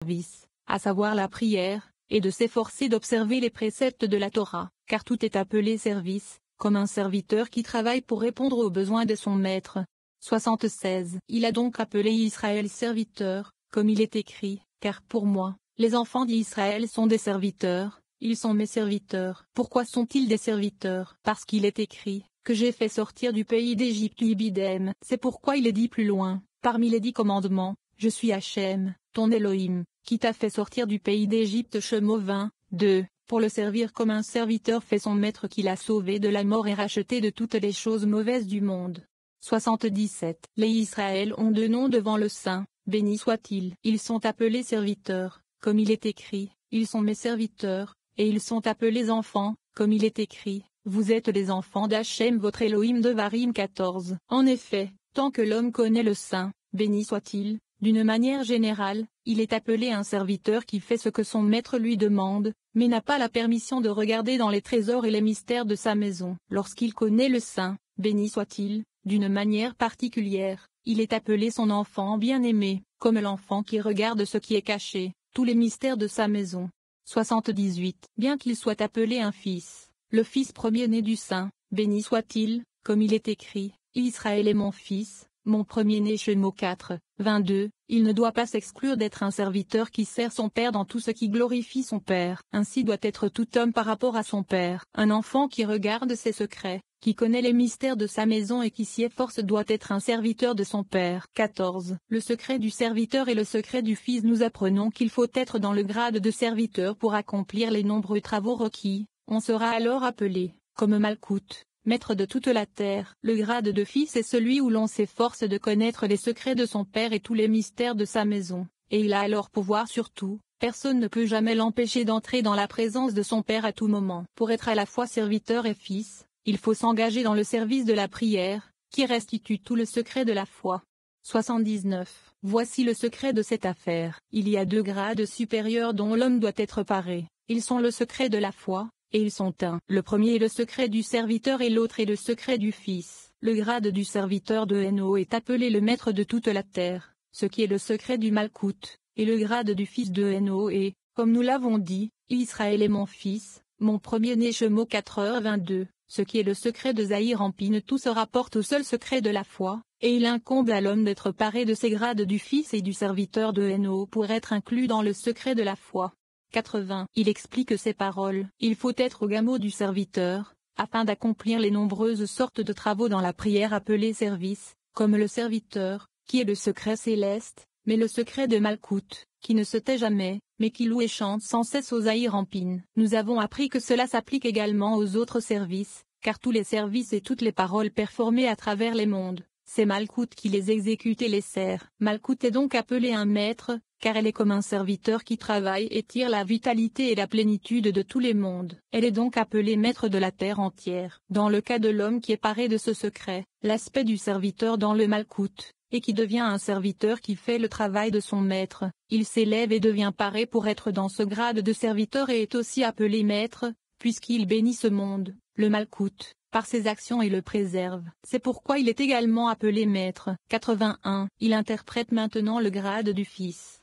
service, à savoir la prière, et de s'efforcer d'observer les préceptes de la Torah, car tout est appelé service, comme un serviteur qui travaille pour répondre aux besoins de son maître. 76. Il a donc appelé Israël serviteur, comme il est écrit, car pour moi, les enfants d'Israël sont des serviteurs, ils sont mes serviteurs. Pourquoi sont-ils des serviteurs? Parce qu'il est écrit, que j'ai fait sortir du pays d'Égypte l'Ibidem. C'est pourquoi il est dit plus loin, parmi les 10 commandements, je suis Hachem, ton Elohim, qui t'a fait sortir du pays d'Égypte. Shemo 20, 2, pour le servir comme un serviteur fait son maître qui l'a sauvé de la mort et racheté de toutes les choses mauvaises du monde. 77. Les Israël ont 2 noms devant le Saint, béni soit-il. Ils sont appelés serviteurs, comme il est écrit, ils sont mes serviteurs, et ils sont appelés enfants, comme il est écrit, vous êtes les enfants d'Hachem votre Elohim. Devarim 14. En effet, tant que l'homme connaît le Saint, béni soit-il, d'une manière générale, il est appelé un serviteur qui fait ce que son maître lui demande, mais n'a pas la permission de regarder dans les trésors et les mystères de sa maison. Lorsqu'il connaît le Saint, béni soit-il, d'une manière particulière, il est appelé son enfant bien-aimé, comme l'enfant qui regarde ce qui est caché, tous les mystères de sa maison. 78. Bien qu'il soit appelé un fils, le fils premier-né du Saint, béni soit-il, comme il est écrit, Israël est mon fils, mon premier-né. Shemo 4, 22, il ne doit pas s'exclure d'être un serviteur qui sert son père dans tout ce qui glorifie son père. Ainsi doit être tout homme par rapport à son père. Un enfant qui regarde ses secrets, qui connaît les mystères de sa maison et qui s'y efforce doit être un serviteur de son père. 14. Le secret du serviteur et le secret du fils. Nous apprenons qu'il faut être dans le grade de serviteur pour accomplir les nombreux travaux requis. On sera alors appelé, comme Malkout, maître de toute la terre. Le grade de fils est celui où l'on s'efforce de connaître les secrets de son père et tous les mystères de sa maison, et il a alors pouvoir sur tout. Personne ne peut jamais l'empêcher d'entrer dans la présence de son père à tout moment. Pour être à la fois serviteur et fils, il faut s'engager dans le service de la prière, qui restitue tout le secret de la foi. 79. Voici le secret de cette affaire. Il y a 2 grades supérieurs dont l'homme doit être paré. Ils sont le secret de la foi, et ils sont un. Le premier est le secret du serviteur et l'autre est le secret du fils. Le grade du serviteur de Héno est appelé le maître de toute la terre, ce qui est le secret du Malkout, et le grade du fils de Héno est, comme nous l'avons dit, Israël est mon fils, mon premier-né. Shemo 4h22. Ce qui est le secret de Zahir Ampine. Tout se rapporte au seul secret de la foi, et il incombe à l'homme d'être paré de ces grades du fils et du serviteur de Héno pour être inclus dans le secret de la foi. 80. Il explique ces paroles. Il faut être au gamot du serviteur, afin d'accomplir les nombreuses sortes de travaux dans la prière appelée service, comme le serviteur, qui est le secret céleste, mais le secret de Malkout, qui ne se tait jamais, mais qui loue et chante sans cesse aux Zahir Ampine. Nous avons appris que cela s'applique également aux autres services, car tous les services et toutes les paroles performées à travers les mondes, c'est Malkout qui les exécute et les sert. Malkout est donc appelé un maître, car elle est comme un serviteur qui travaille et tire la vitalité et la plénitude de tous les mondes. Elle est donc appelée maître de la terre entière. Dans le cas de l'homme qui est paré de ce secret, l'aspect du serviteur dans le Malkout, et qui devient un serviteur qui fait le travail de son maître, il s'élève et devient paré pour être dans ce grade de serviteur et est aussi appelé maître, puisqu'il bénit ce monde, le Malkout, par ses actions et le préserve. C'est pourquoi il est également appelé maître. 81. Il interprète maintenant le grade du fils.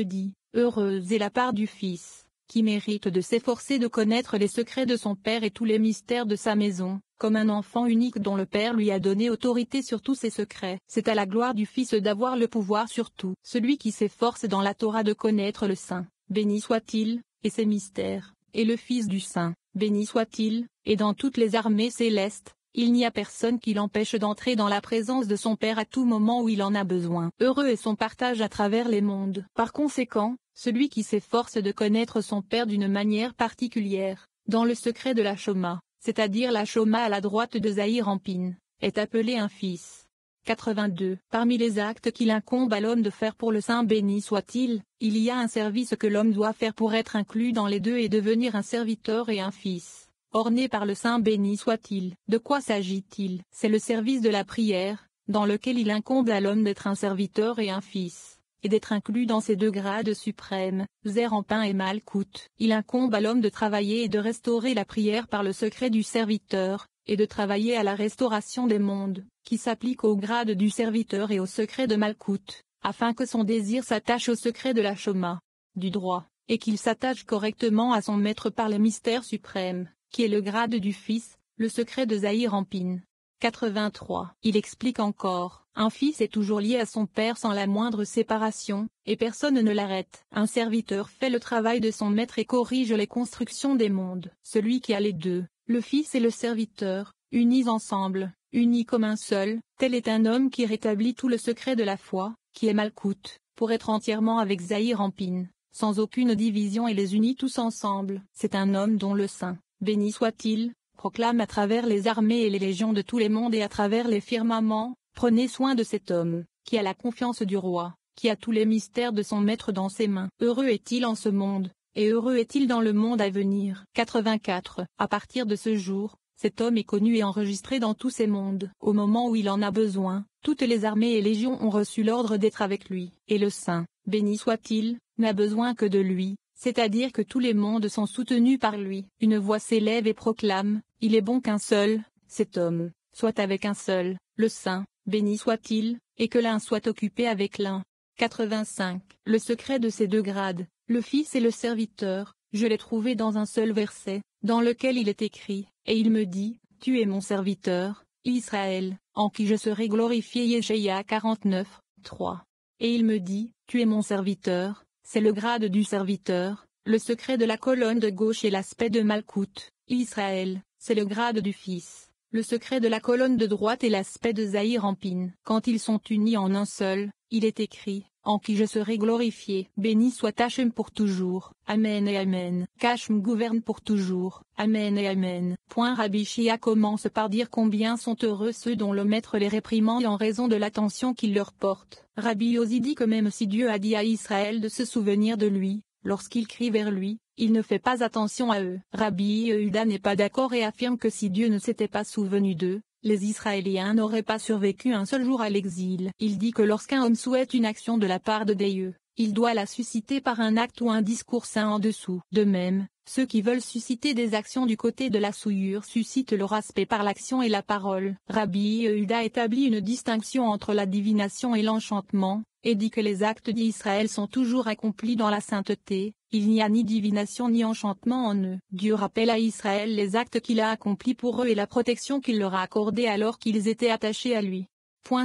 dit, heureuse est la part du fils, qui mérite de s'efforcer de connaître les secrets de son père et tous les mystères de sa maison, comme un enfant unique dont le père lui a donné autorité sur tous ses secrets. C'est à la gloire du fils d'avoir le pouvoir sur tout. Celui qui s'efforce dans la Torah de connaître le Saint, béni soit-il, et ses mystères, et le fils du Saint, béni soit-il, et dans toutes les armées célestes, il n'y a personne qui l'empêche d'entrer dans la présence de son Père à tout moment où il en a besoin. Heureux est son partage à travers les mondes. Par conséquent, celui qui s'efforce de connaître son Père d'une manière particulière, dans le secret de la Shoma, c'est-à-dire la Shoma à la droite de Zahir Ampine, est appelé un fils. 82. Parmi les actes qu'il incombe à l'homme de faire pour le Saint béni soit-il, il y a un service que l'homme doit faire pour être inclus dans les deux et devenir un serviteur et un fils, orné par le Saint béni soit-il. De quoi s'agit-il? C'est le service de la prière, dans lequel il incombe à l'homme d'être un serviteur et un fils, et d'être inclus dans ces 2 grades suprêmes, Zahir Ampin et Malkout. Il incombe à l'homme de travailler et de restaurer la prière par le secret du serviteur, et de travailler à la restauration des mondes, qui s'applique au grade du serviteur et au secret de Malkout, afin que son désir s'attache au secret de la Shoma, du droit, et qu'il s'attache correctement à son maître par le mystère suprême, qui est le grade du Fils, le secret de Zahir Anpin. 83. Il explique encore, un fils est toujours lié à son père sans la moindre séparation, et personne ne l'arrête. Un serviteur fait le travail de son maître et corrige les constructions des mondes. Celui qui a les deux, le fils et le serviteur, unis ensemble, unis comme un seul, tel est un homme qui rétablit tout le secret de la foi, qui est Malkout, pour être entièrement avec Zahir Anpin, sans aucune division et les unit tous ensemble. C'est un homme dont le Saint, béni soit-il, proclame à travers les armées et les légions de tous les mondes et à travers les firmaments, prenez soin de cet homme, qui a la confiance du roi, qui a tous les mystères de son maître dans ses mains. Heureux est-il en ce monde, et heureux est-il dans le monde à venir. 84. À partir de ce jour, cet homme est connu et enregistré dans tous ces mondes. Au moment où il en a besoin, toutes les armées et légions ont reçu l'ordre d'être avec lui. Et le Saint, béni soit-il, n'a besoin que de lui, c'est-à-dire que tous les mondes sont soutenus par lui. Une voix s'élève et proclame, il est bon qu'un seul, cet homme, soit avec un seul, le Saint, béni soit-il, et que l'un soit occupé avec l'un. 85. Le secret de ces deux grades, le Fils et le serviteur, je l'ai trouvé dans un seul verset, dans lequel il est écrit, et il me dit, tu es mon serviteur, Israël, en qui je serai glorifié. Yeshaïa 49, 3. Et il me dit, tu es mon serviteur, c'est le grade du serviteur, le secret de la colonne de gauche et l'aspect de Malkout, Israël, c'est le grade du Fils, le secret de la colonne de droite et l'aspect de Zahir Anpin. Quand ils sont unis en un seul, il est écrit, en qui je serai glorifié. Béni soit Hachem pour toujours. Amen et Amen. Qu'Hachem gouverne pour toujours. Amen et Amen. Rabbi Shia commence par dire combien sont heureux ceux dont le maître les réprimande en raison de l'attention qu'il leur porte. Rabbi Yossi dit que même si Dieu a dit à Israël de se souvenir de lui, lorsqu'il crie vers lui, il ne fait pas attention à eux. Rabbi Yehuda n'est pas d'accord et affirme que si Dieu ne s'était pas souvenu d'eux, les Israéliens n'auraient pas survécu un seul jour à l'exil. Il dit que lorsqu'un homme souhaite une action de la part de Dieu, il doit la susciter par un acte ou un discours saint en dessous. De même, ceux qui veulent susciter des actions du côté de la souillure suscitent leur aspect par l'action et la parole. Rabbi Yehuda établit une distinction entre la divination et l'enchantement, et dit que les actes d'Israël sont toujours accomplis dans la sainteté, il n'y a ni divination ni enchantement en eux. Dieu rappelle à Israël les actes qu'il a accomplis pour eux et la protection qu'il leur a accordée alors qu'ils étaient attachés à lui.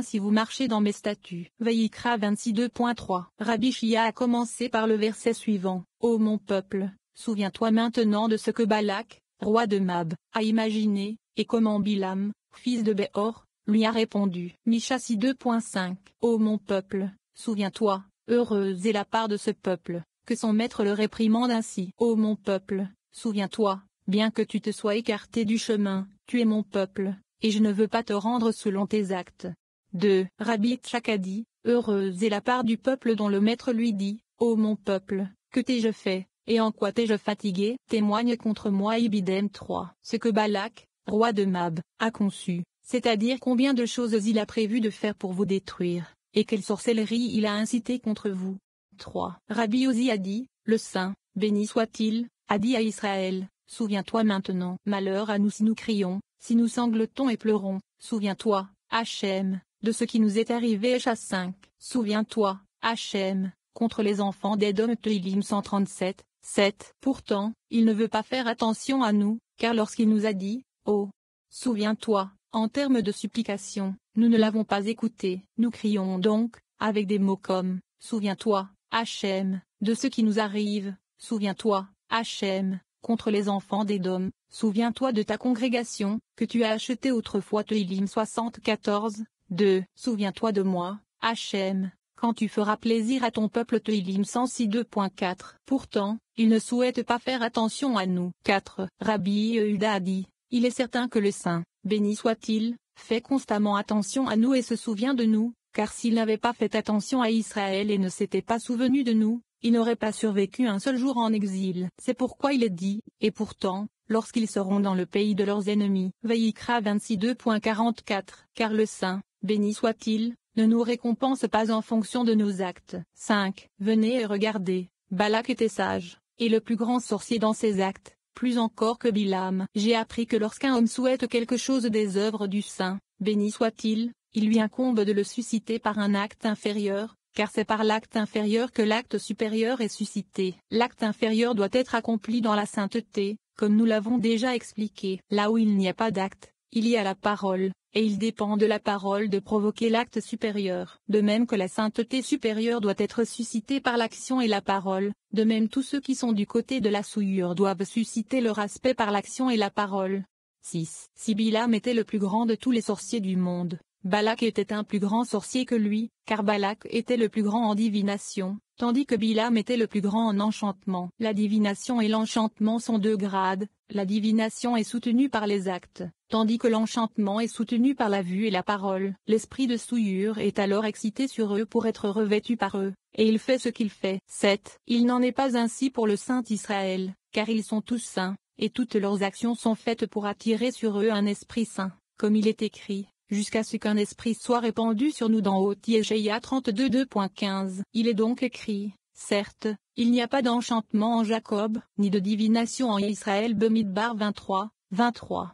Si vous marchez dans mes statuts. Vayikra 26:2.3. Rabbi Shia a commencé par le verset suivant. Ô mon peuple, souviens-toi maintenant de ce que Balak, roi de Mab, a imaginé, et comment Bilam, fils de Béor, lui a répondu. Micha 6:2.5. Ô mon peuple, souviens-toi, heureuse est la part de ce peuple, que son maître le réprimande ainsi. Ô mon peuple, souviens-toi, bien que tu te sois écarté du chemin, tu es mon peuple, et je ne veux pas te rendre selon tes actes. 2. Rabbi Yitzhak a dit, heureuse est la part du peuple dont le maître lui dit, ô mon peuple, que t'ai-je fait, et en quoi t'ai-je fatigué, témoigne contre moi. Ibidem 3. Ce que Balak, roi de Mab, a conçu, c'est-à-dire combien de choses il a prévu de faire pour vous détruire, et quelle sorcellerie il a incité contre vous. 3. Rabbi Yossi a dit, le Saint, béni soit-il, a dit à Israël, souviens-toi maintenant. Malheur à nous si nous crions, si nous sanglotons et pleurons, souviens-toi, Hachem, de ce qui nous est arrivé. Écha 5. Souviens-toi, Hachem, contre les enfants d'Édom. Tehillim 137, 7. Pourtant, il ne veut pas faire attention à nous, car lorsqu'il nous a dit, oh, souviens-toi, en termes de supplication, nous ne l'avons pas écouté. Nous crions donc, avec des mots comme, souviens-toi, Hachem, de ce qui nous arrive, souviens-toi, Hachem, contre les enfants d'Édom, souviens-toi de ta congrégation, que tu as achetée autrefois. Tehillim 74, 2. Souviens-toi de moi, Hachem, quand tu feras plaisir à ton peuple. Tehillim 106:2.4. Pourtant, il ne souhaite pas faire attention à nous. 4. Rabbi Yehuda a dit, il est certain que le Saint, béni soit-il, fait constamment attention à nous et se souvient de nous, car s'il n'avait pas fait attention à Israël et ne s'était pas souvenu de nous, il n'aurait pas survécu un seul jour en exil. C'est pourquoi il est dit, et pourtant, lorsqu'ils seront dans le pays de leurs ennemis. Vayikra 26:2.44. Car le Saint, béni soit-il, ne nous récompense pas en fonction de nos actes. 5. Venez et regardez, Balak était sage, et le plus grand sorcier dans ses actes, plus encore que Bilam. J'ai appris que lorsqu'un homme souhaite quelque chose des œuvres du Saint, béni soit-il, il lui incombe de le susciter par un acte inférieur, car c'est par l'acte inférieur que l'acte supérieur est suscité. L'acte inférieur doit être accompli dans la sainteté, comme nous l'avons déjà expliqué. Là où il n'y a pas d'acte, il y a la parole, et il dépend de la parole de provoquer l'acte supérieur. De même que la sainteté supérieure doit être suscitée par l'action et la parole, de même tous ceux qui sont du côté de la souillure doivent susciter leur aspect par l'action et la parole. 6. Si Bilam était le plus grand de tous les sorciers du monde, Balak était un plus grand sorcier que lui, car Balak était le plus grand en divination, tandis que Bilam était le plus grand en enchantement. La divination et l'enchantement sont deux grades, la divination est soutenue par les actes, tandis que l'enchantement est soutenu par la vue et la parole. L'esprit de souillure est alors excité sur eux pour être revêtu par eux, et il fait ce qu'il fait. 7. Il n'en est pas ainsi pour le Saint Israël, car ils sont tous saints, et toutes leurs actions sont faites pour attirer sur eux un esprit saint, comme il est écrit, jusqu'à ce qu'un esprit soit répandu sur nous d'en haut. Ésaïe 32 2.15. Il est donc écrit, certes, il n'y a pas d'enchantement en Jacob, ni de divination en Israël. Bamidbar 23.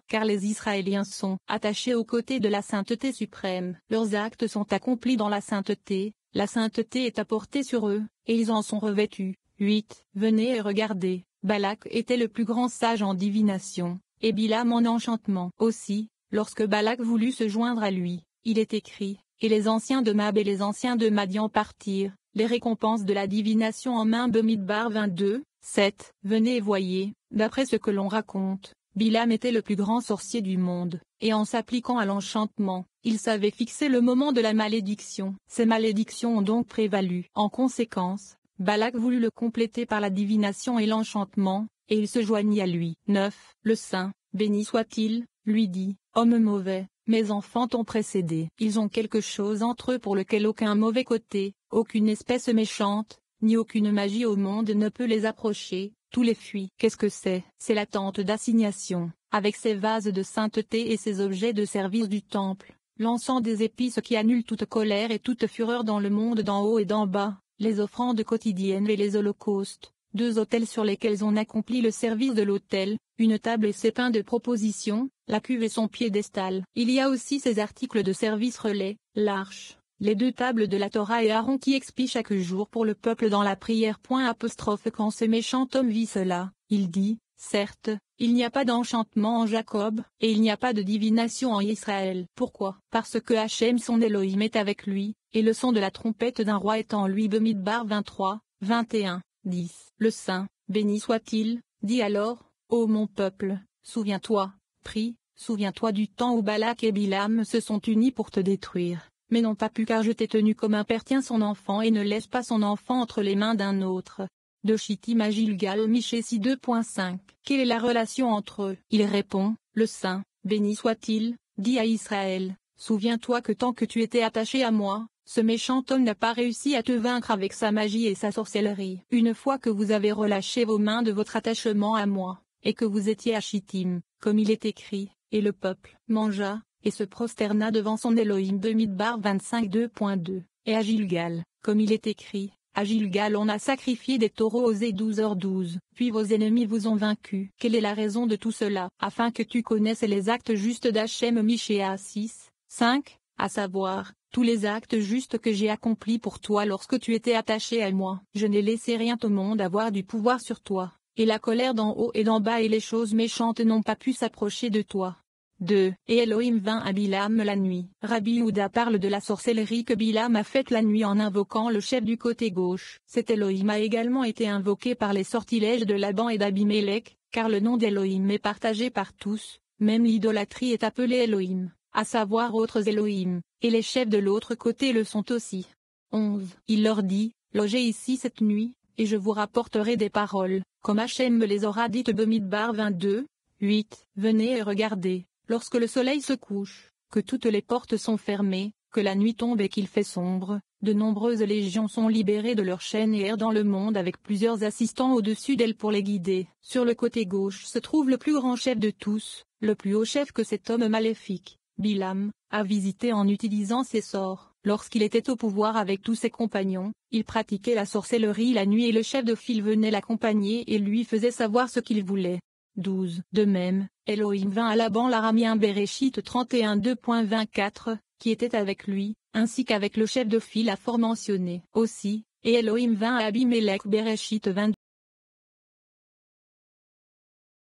Car les Israéliens sont attachés aux côtés de la sainteté suprême. Leurs actes sont accomplis dans la sainteté est apportée sur eux, et ils en sont revêtus. 8. Venez et regardez. Balak était le plus grand sage en divination, et Bilam en enchantement. Aussi, lorsque Balak voulut se joindre à lui, il est écrit, et les anciens de Mab et les anciens de Madian partirent, les récompenses de la divination en main. Bamidbar 22, 7. Venez et voyez, d'après ce que l'on raconte, Bilam était le plus grand sorcier du monde, et en s'appliquant à l'enchantement, il savait fixer le moment de la malédiction. Ces malédictions ont donc prévalu. En conséquence, Balak voulut le compléter par la divination et l'enchantement, et il se joignit à lui. 9. Le saint, béni soit-il, lui dit, homme mauvais, mes enfants t'ont précédé. Ils ont quelque chose entre eux pour lequel aucun mauvais côté, aucune espèce méchante, ni aucune magie au monde ne peut les approcher, tous les fuient. Qu'est-ce que c'est? C'est la tente d'assignation, avec ses vases de sainteté et ses objets de service du temple, l'encens des épices qui annule toute colère et toute fureur dans le monde d'en haut et d'en bas, les offrandes quotidiennes et les holocaustes, deux autels sur lesquels on accomplit le service de l'autel, une table et ses pains de proposition, la cuve et son piédestal. Il y a aussi ces articles de service relais, l'arche, les deux tables de la Torah et Aaron qui expient chaque jour pour le peuple dans la prière. Quand ce méchant homme vit cela, il dit, certes, il n'y a pas d'enchantement en Jacob, et il n'y a pas de divination en Israël. Pourquoi? Parce que Hachem son Elohim est avec lui, et le son de la trompette d'un roi est en lui. Bamidbar 23, 21, 10. Le saint, béni soit-il, dit alors, ô mon peuple, souviens-toi, prie, souviens-toi du temps où Balak et Bilam se sont unis pour te détruire, mais n'ont pas pu car je t'ai tenu comme un père tient son enfant et ne laisse pas son enfant entre les mains d'un autre. De Chittim à Gilgal. Michécie 2.5. Quelle est la relation entre eux? Il répond, le saint, béni soit-il, dit à Israël, souviens-toi que tant que tu étais attaché à moi, ce méchant homme n'a pas réussi à te vaincre avec sa magie et sa sorcellerie. Une fois que vous avez relâché vos mains de votre attachement à moi, et que vous étiez à Chittim, comme il est écrit, et le peuple mangea, et se prosterna devant son Elohim. Bamidbar 25 2.2. Et à Gilgal, comme il est écrit, à Gilgal on a sacrifié des taureaux aux 12h12. Puis vos ennemis vous ont vaincus. Quelle est la raison de tout cela? Afin que tu connaisses les actes justes d'Hachem. Michéa 6, 5, à savoir, tous les actes justes que j'ai accomplis pour toi lorsque tu étais attaché à moi. Je n'ai laissé rien au monde avoir du pouvoir sur toi, et la colère d'en haut et d'en bas et les choses méchantes n'ont pas pu s'approcher de toi. 2. Et Elohim vint à Bilam la nuit. Rabbi Yehuda parle de la sorcellerie que Bilam a faite la nuit en invoquant le chef du côté gauche. Cet Elohim a également été invoqué par les sortilèges de Laban et d'Abimelech, car le nom d'Elohim est partagé par tous, même l'idolâtrie est appelée Elohim, à savoir autres Elohim, et les chefs de l'autre côté le sont aussi. 11. Il leur dit, logez ici cette nuit, et je vous rapporterai des paroles, comme Hachem me les aura dites. Bamidbar 22, 8. Venez et regardez. Lorsque le soleil se couche, que toutes les portes sont fermées, que la nuit tombe et qu'il fait sombre, de nombreuses légions sont libérées de leurs chaînes et errent dans le monde avec plusieurs assistants au-dessus d'elles pour les guider. Sur le côté gauche se trouve le plus grand chef de tous, le plus haut chef que cet homme maléfique, Bilam, a visité en utilisant ses sorts. Lorsqu'il était au pouvoir avec tous ses compagnons, il pratiquait la sorcellerie la nuit et le chef de file venait l'accompagner et lui faisait savoir ce qu'il voulait. 12. De même, Elohim vint à Laban l'Aramien. Bereshit 31 2.24, qui était avec lui, ainsi qu'avec le chef de file afore mentionné. Aussi, et Elohim vint à Abimelech Bereshit 22.